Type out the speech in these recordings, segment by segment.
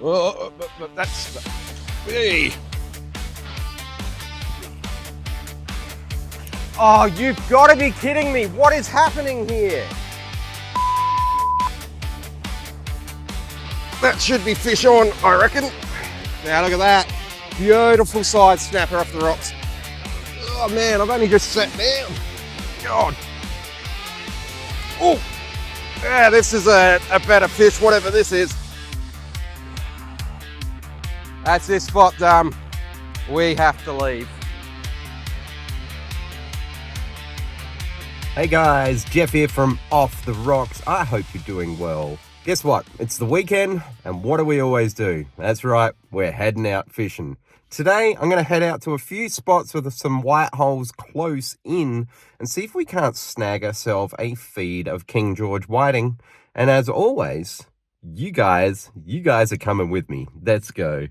Oh, but that's... Hey. Oh, you've got to be kidding me. What is happening here? That should be fish on, I reckon. Now look at that. Beautiful side snapper off the rocks. Oh man, I've only just sat down. God. Oh, yeah, this is a better fish, whatever this is. That's this spot done. We have to leave. Hey guys, Jeff here from Off the Rocks. I hope you're doing well. Guess what? It's the weekend, and what do we always do? That's right, we're heading out fishing. Today, I'm going to head out to a few spots with some white holes close in and see if we can't snag ourselves a feed of King George whiting. And as always, you guys are coming with me. Let's go.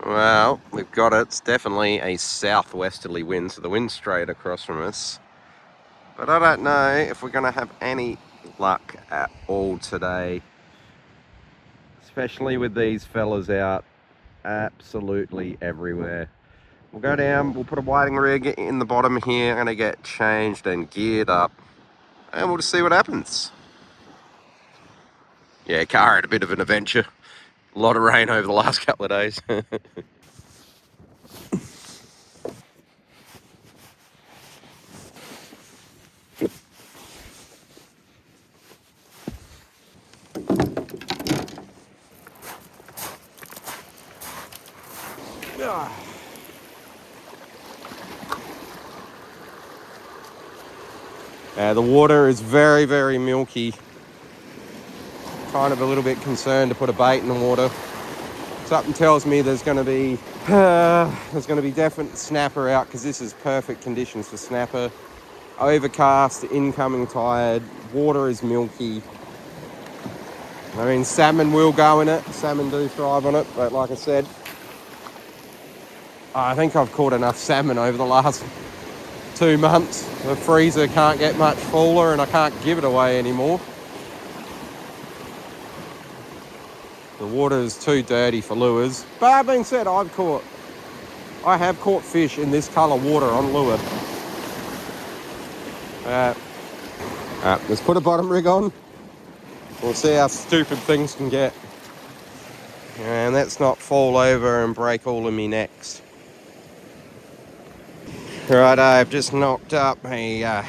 Well, we've got it. It's definitely a southwesterly wind, so the wind's straight across from us. But I don't know if we're going to have any luck at all today. Especially with these fellas out absolutely everywhere. We'll go down, we'll put a whiting rig in the bottom here, I'm going to get changed and geared up. And we'll just see what happens. Yeah, car had a bit of an adventure. A lot of rain over the last couple of days. The water is very, very milky. Kind of a little bit concerned to put a bait in the water. Something tells me there's going to be definite snapper out, because this is perfect conditions for snapper. Overcast, incoming tide, water is milky. I mean, salmon will go in it. Salmon do thrive on it, but like I said, I think I've caught enough salmon over the last 2 months. The freezer can't get much fuller and I can't give it away anymore. The water is too dirty for lures. But that being said, I have caught fish in this colour water on lure. Let's put a bottom rig on. We'll see how stupid things can get. And let's not fall over and break all of me necks. Right, I've just knocked up a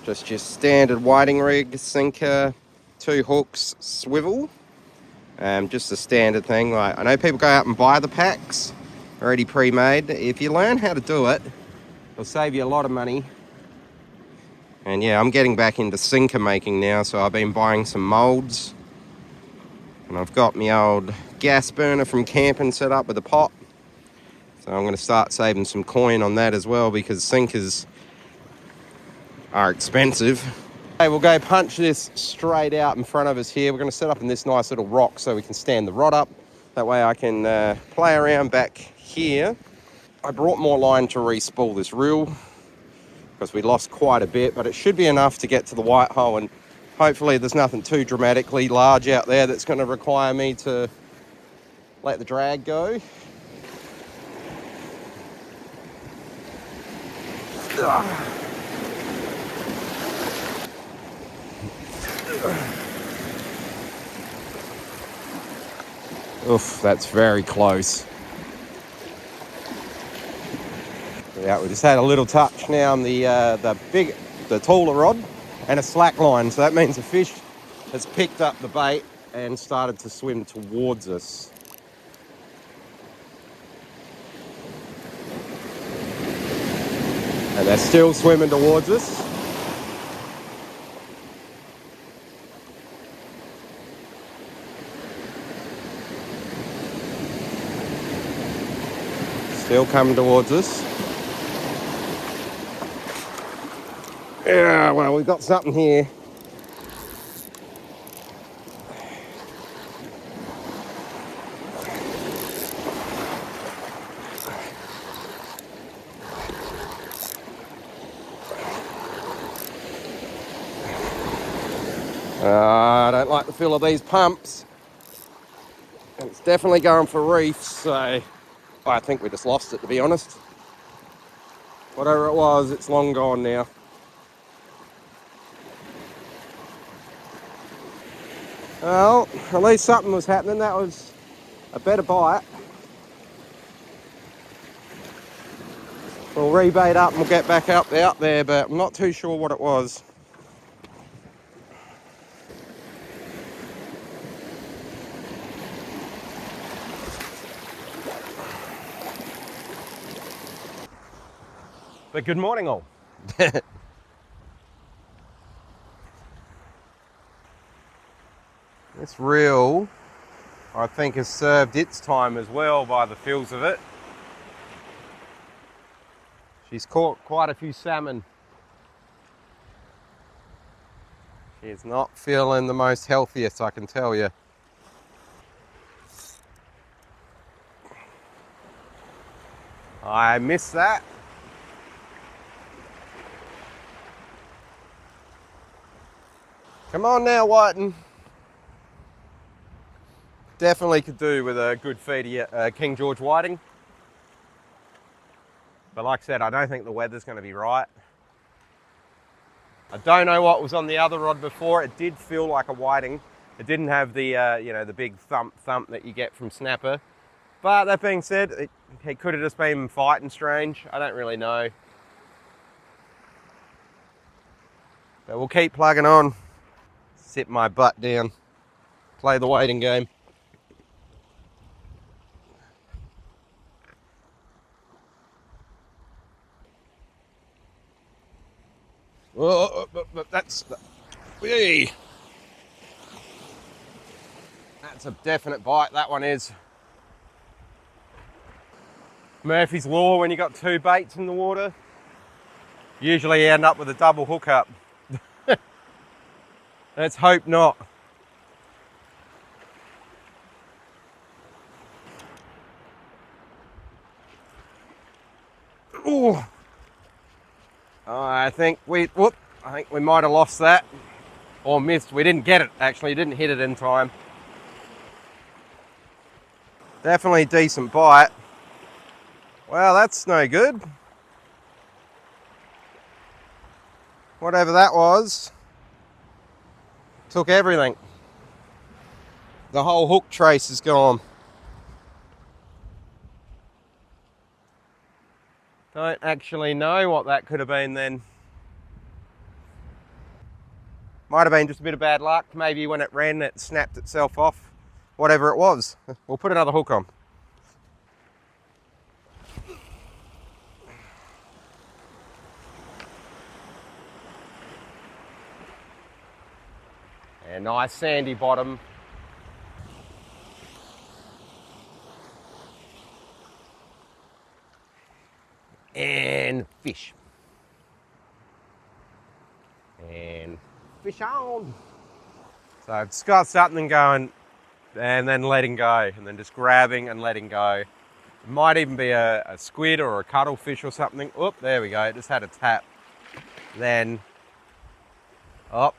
just your standard whiting rig, sinker, 2 hooks, swivel. Just a standard thing. Like, I know people go out and buy the packs already pre-made. If you learn how to do it, it'll save you a lot of money. And yeah, I'm getting back into sinker making now, so I've been buying some molds. And I've got my old gas burner from camping set up with a pot. So I'm going to start saving some coin on that as well, because sinkers are expensive. Okay, we'll go punch this straight out in front of us here. We're going to set up in this nice little rock so we can stand the rod up. That way I can play around back here. I brought more line to re-spool this reel, because we lost quite a bit, but it should be enough to get to the white hole, and hopefully there's nothing too dramatically large out there that's going to require me to let the drag go. Oof, that's very close. Yeah, we just had a little touch now on the taller rod and a slack line. So that means the fish has picked up the bait and started to swim towards us. And they're still swimming towards us. Still coming towards us. Yeah, well, we've got something here. I don't like the feel of these pumps. And it's definitely going for reefs, so I think we just lost it, to be honest. Whatever it was, it's long gone now. Well, at least something was happening. That was a better bite. We'll rebait up and we'll get back out there, but I'm not too sure what it was. But good morning all. This reel, I think, has served its time as well by the feels of it. She's caught quite a few salmon. She's not feeling the most healthiest, I can tell you. I missed that. Come on now, Whiten. Definitely could do with a good feed of King George whiting. But like I said, I don't think the weather's going to be right. I don't know what was on the other rod before. It did feel like a whiting. It didn't have the, the big thump that you get from snapper. But that being said, it could have just been fighting strange. I don't really know. But we'll keep plugging on. Sit my butt down. Play the waiting game. Oh, that's a definite bite. That one is. Murphy's Law, when you got two baits in the water, usually you end up with a double hookup. Let's hope not. Ooh. I think we might have lost that, or missed. We didn't get it, actually. Didn't hit it in time. Definitely a decent bite. Well, that's no good. Whatever that was, took everything. The whole hook trace is gone. Don't actually know what that could have been then. Might have been just a bit of bad luck. Maybe when it ran, it snapped itself off. Whatever it was. We'll put another hook on. A nice sandy bottom. And fish. And fish on. So I've just got something going and then letting go, and then just grabbing and letting go. It might even be a squid or a cuttlefish or something. Oop, there we go. It just had a tap. Then, oh.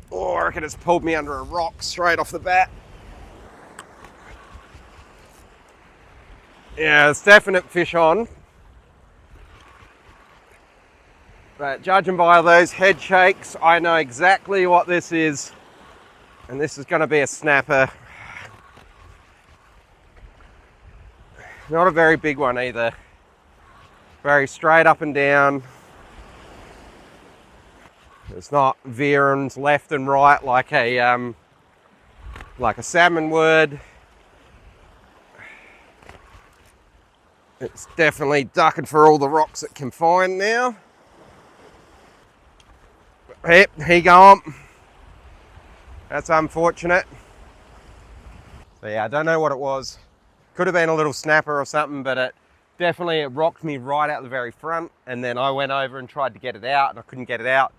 Oh, I reckon it's pulled me under a rock straight off the bat. Yeah, it's definite fish on. But judging by those head shakes, I know exactly what this is. And this is going to be a snapper. Not a very big one either. Very straight up and down. It's not veering left and right like a salmon would. It's definitely ducking for all the rocks it can find now. Yep, he gone. That's unfortunate. So yeah, I don't know what it was. Could have been a little snapper or something, but it rocked me right out the very front, and then I went over and tried to get it out, and I couldn't get it out.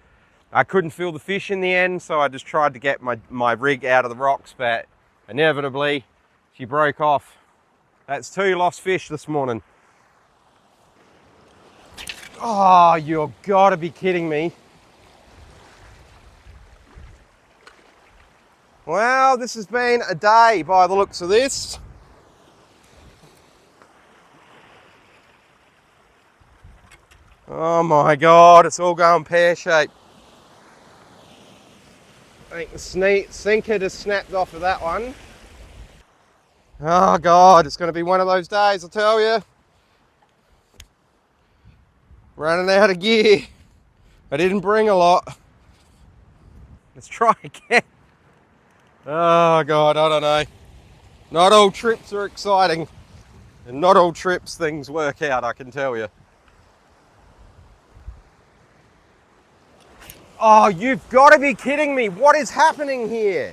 I couldn't feel the fish in the end, so I just tried to get my rig out of the rocks, but inevitably she broke off. That's 2 lost fish this morning. Oh, you've got to be kidding me. Well, this has been a day by the looks of this. Oh my God, it's all going pear-shaped. I think the sinker just snapped off of that one. Oh God, it's going to be one of those days, I tell you. Running out of gear. I didn't bring a lot. Let's try again. Oh God, I don't know. Not all trips are exciting. And not all trips things work out, I can tell you. Oh, you've got to be kidding me. What is happening here?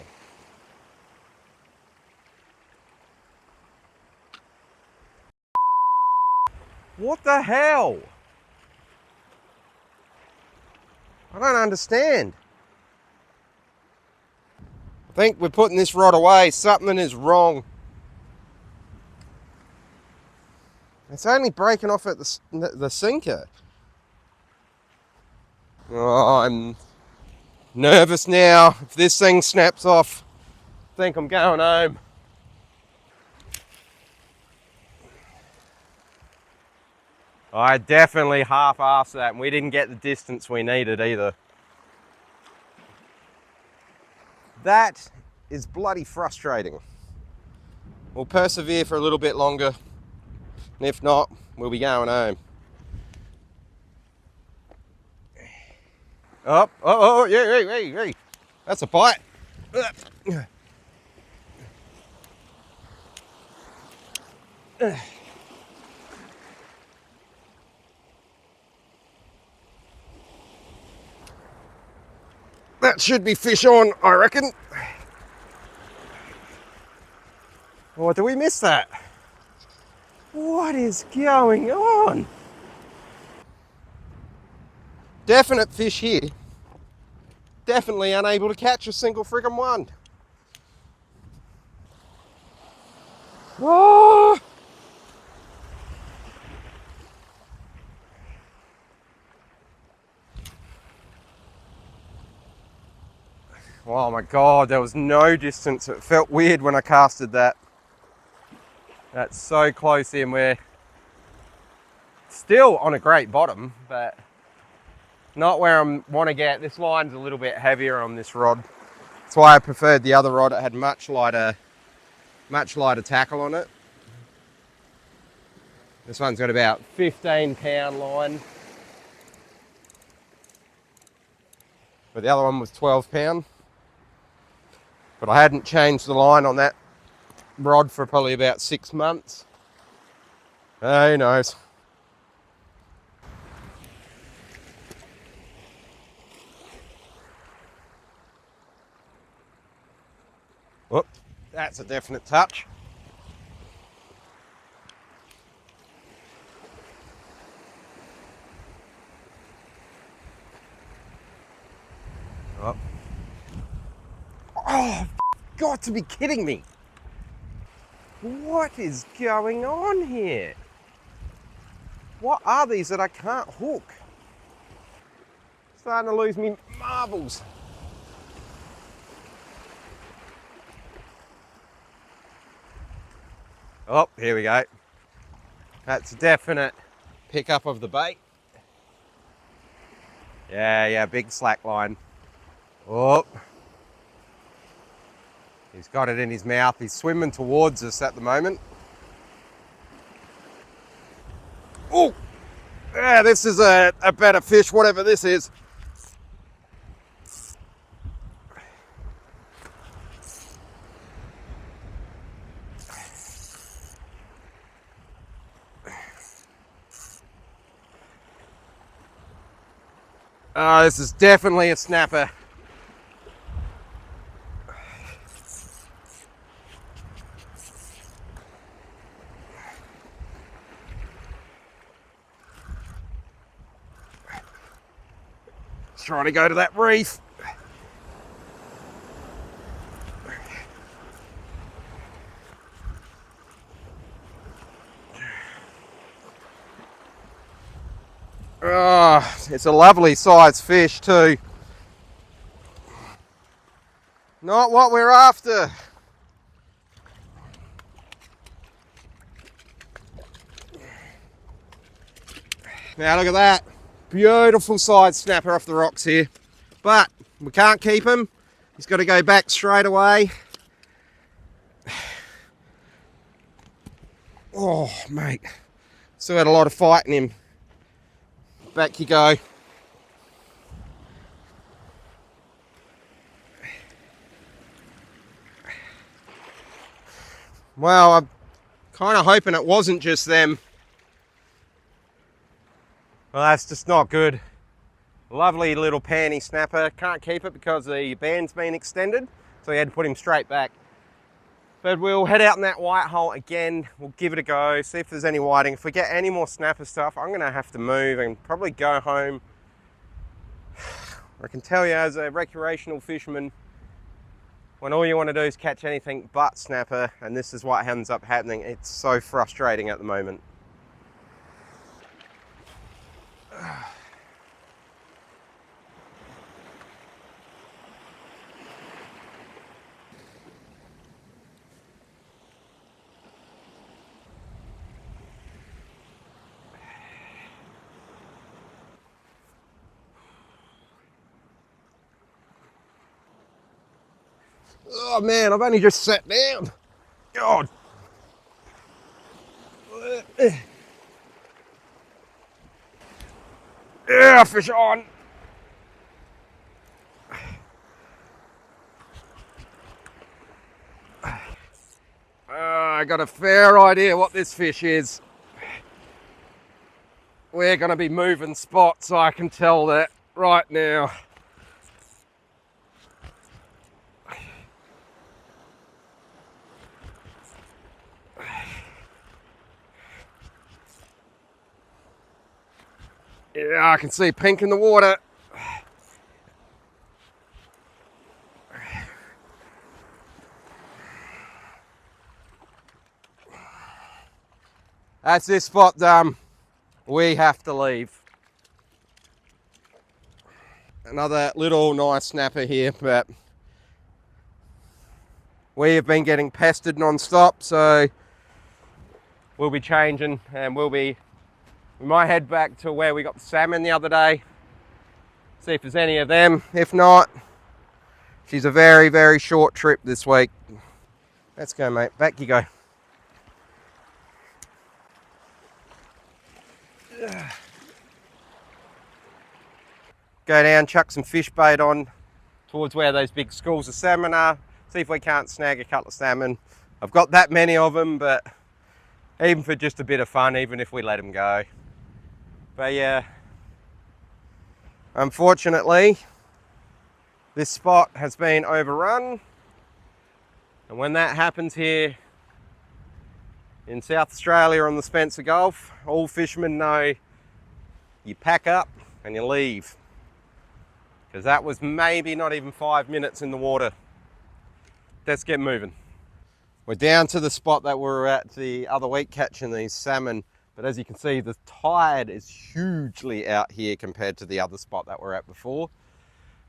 What the hell? I don't understand. I think we're putting this rod away. Something is wrong. It's only breaking off at the sinker. Oh, I'm nervous now. If this thing snaps off, I think I'm going home. I definitely half-assed that, and we didn't get the distance we needed either. That is bloody frustrating. We'll persevere for a little bit longer, and if not, we'll be going home. Oh, yeah. That's a bite. That should be fish on, I reckon. Or did we miss that? What is going on? Definite fish here. Definitely unable to catch a single friggin' one. Oh! Oh my God, there was no distance. It felt weird when I casted that. That's so close in. We're still on a great bottom, but not where I want to get. This line's a little bit heavier on this rod. That's why I preferred the other rod. It had much lighter tackle on it. This one's got about 15-pound line. But the other one was 12-pound. But I hadn't changed the line on that rod for probably about 6 months. Who knows? Whoop, that's a definite touch. Oh, oh, got to be kidding me. What is going on here? What are these that I can't hook? Starting to lose me marbles. Oh, here we go. That's a definite pickup of the bait. Yeah, big slack line. Oh. He's got it in his mouth. He's swimming towards us at the moment. Oh, yeah, this is a better fish, whatever this is. Oh, this is definitely a snapper. Trying to go to that reef. Oh, it's a lovely size fish too. Not what we're after. Now look at that. Beautiful side snapper off the rocks here. But we can't keep him. He's got to go back straight away. Oh, mate. Still had a lot of fight in him. Back you go. Well, I'm kind of hoping it wasn't just them. Well, that's just not good. Lovely little panty snapper. Can't keep it because the band's been extended, so we had to put him straight back. But we'll head out in that white hole again. We'll give it a go, see if there's any whiting. If we get any more snapper stuff, I'm gonna have to move and probably go home. I can tell you as a recreational fisherman, when all you want to do is catch anything but snapper, and this is what ends up happening, it's so frustrating at the moment. Oh man, I've only just sat down. God. Yeah, fish on. I got a fair idea what this fish is. We're going to be moving spots, I can tell that right now. Yeah, I can see pink in the water. That's this spot done. We have to leave. Another little nice snapper here, but we have been getting pestered non-stop, so we'll be changing and we might head back to where we got the salmon the other day, see if there's any of them. If not, she's a very, very short trip this week. Let's go, mate. Back you go. Go down, chuck some fish bait on towards where those big schools of salmon are. See if we can't snag a couple of salmon. I've got that many of them, but even for just a bit of fun, even if we let them go. But yeah, unfortunately, this spot has been overrun. And when that happens here in South Australia on the Spencer Gulf, all fishermen know you pack up and you leave. Because that was maybe not even 5 minutes in the water. Let's get moving. We're down to the spot that we were at the other week catching these salmon, but as you can see, the tide is hugely out here compared to the other spot that we're at before.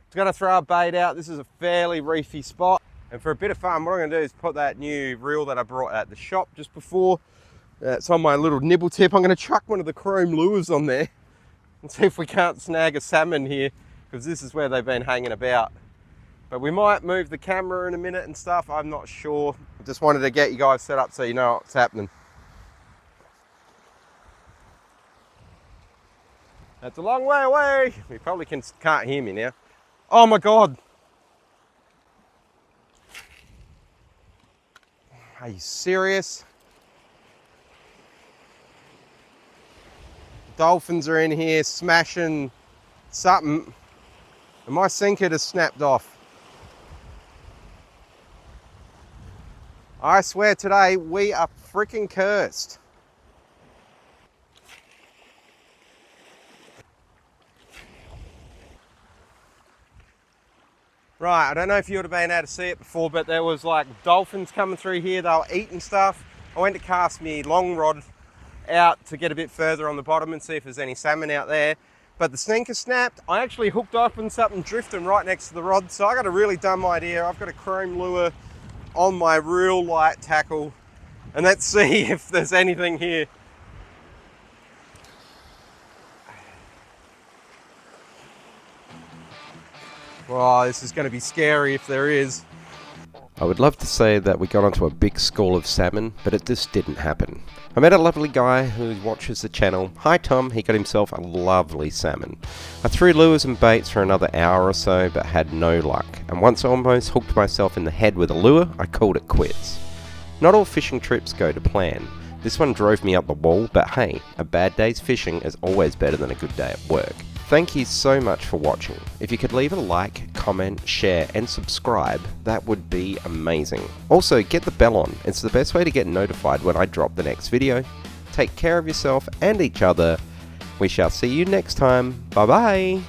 It's going to throw a bait out. This is a fairly reefy spot, and for a bit of fun, what I'm going to do is put that new reel that I brought at the shop just before. It's on my little nibble tip. I'm going to chuck one of the chrome lures on there and see if we can't snag a salmon here, because this is where they've been hanging about. But we might move the camera in a minute and stuff, I'm not sure. I just wanted to get you guys set up so you know what's happening. That's a long way away. You probably can't hear me now. Oh my God. Are you serious? Dolphins are in here smashing something, and my sinker just snapped off. I swear today we are freaking cursed. Right, I don't know if you would have been able to see it before, but there was like dolphins coming through here. They were eating stuff. I went to cast my long rod out to get a bit further on the bottom and see if there's any salmon out there. but the sinker snapped. I actually hooked up on something drifting right next to the rod, so I got a really dumb idea. I've got a chrome lure on my real light tackle, and let's see if there's anything here. Wow, this is going to be scary if there is. I would love to say that we got onto a big school of salmon, but it just didn't happen. I met a lovely guy who watches the channel. Hi Tom, he got himself a lovely salmon. I threw lures and baits for another hour or so, but had no luck. And once I almost hooked myself in the head with a lure, I called it quits. Not all fishing trips go to plan. This one drove me up the wall, but hey, a bad day's fishing is always better than a good day at work. Thank you so much for watching. If you could leave a like, comment, share and subscribe, that would be amazing. Also, get the bell on. It's the best way to get notified when I drop the next video. Take care of yourself and each other. We shall see you next time. Bye bye.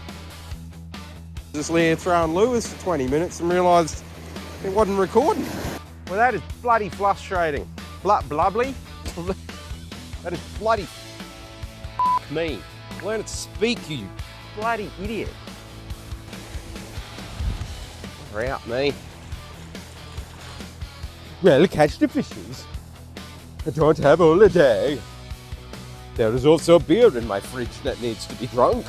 Just lay throwing lures for 20 minutes and realised it wasn't recording. Well, that is bloody frustrating. Blubbly? That is bloody me. Learn to speak, you bloody idiot. Hurry up, me. Well, catch the fishes. I don't have all the day. There is also beer in my fridge that needs to be drunk.